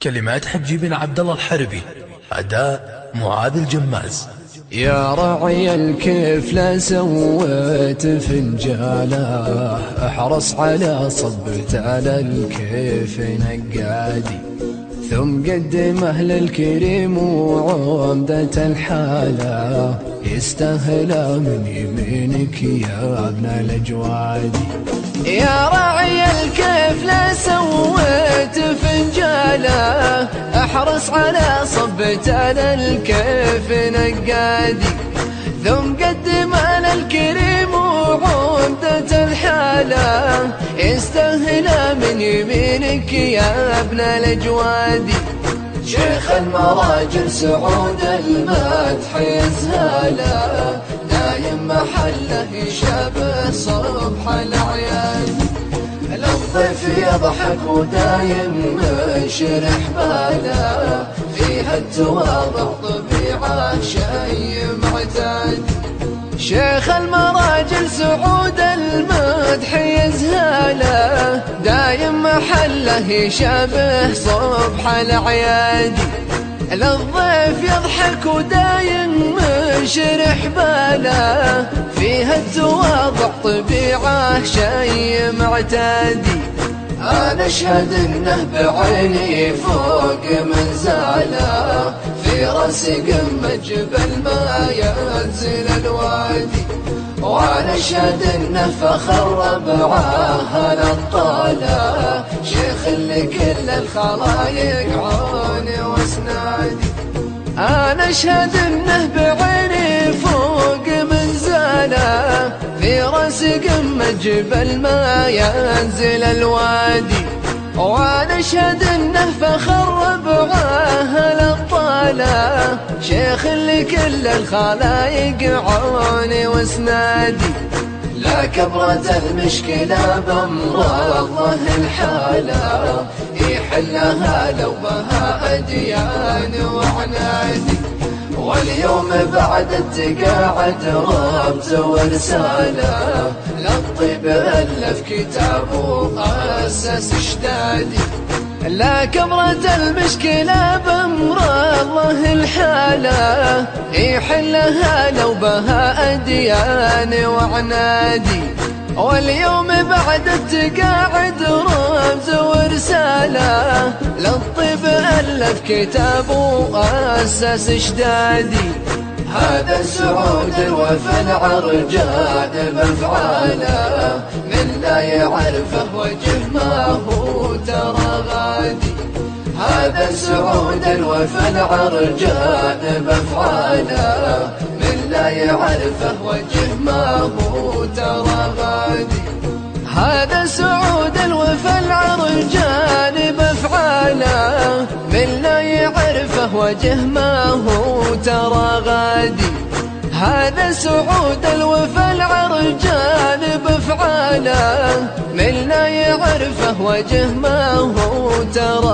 كلمات حجي بن عبد الله الحربي، أداء معاذ الجماز. يا رعي الكيف لا سويت فنجاله، احرص على صبت على الكيف نقادي، ثم قدمه للكريم وعمدة الحالة، يستاهل من يمينك يا ابن الأجوادي. يا راعي الكيف لا سويت فنجاله، احرص على صبت على الكيف نقادي، ثم قدم على الكريم وعمدة الحالة، يستاهل من يمينك يا ابن الأجوادي. شيخ المراجل سعود المدح يزهاله، دايم محله يشابه صبح الأعياد، الضيف يضحك ودايم منشرح باله، فيها التواضع طبيعة شي معتاد. شيخ المراجل سعود المدح يزهاله، دايم محله يشابه صبح الأعياد، للضيف يضحك ودايم منشرح باله، فيها التواضع طبيعة شي معتادي. أنا أشهد إنه بعيني فوق منزاله، في راسي قمة جبل ما ينزل الوادي، وأنا أشهد إنه فخر ربعه الأبطال، شيخ لكل الخلايق عوني واسنادي. أنا أشهد إنه بعيني فوق منزاله، في راسي قمة جبل ما ينزل الوادي، وأنا أشهد إنه فخر ربعه الأبطال، شيخ لكل الخلايق عوني واسنادي. لا كبرة المشكلة بمرضه الحالة، يحلها لو بها أديان وعنادي، واليوم بعد التقاعد رمز ورسالة، للطيب ألف كتابه أسس اشتادي. لا كبرة المشكلة بمرضه الحالة، يحلها لو بها أديان وعنادي، واليوم بعد التقاعد رمز ورسالة، للطب ألف كتابه أسس اشدادي. هذا سعود الوفا العرجان بأفعاله، من لا يعرفه وجه ما هو ترى غادي. هذا سعود الوفا العرجان بأفعاله، من لا يعرفه وجه ما هو ترى غادي. هذا سعود الوفا العرجان بأفعاله، من لا يعرفه وجه ما هو ترى غادي. هذا سعود الوفا العرجان بأفعاله، من لا يعرفه وجه ما هو ترى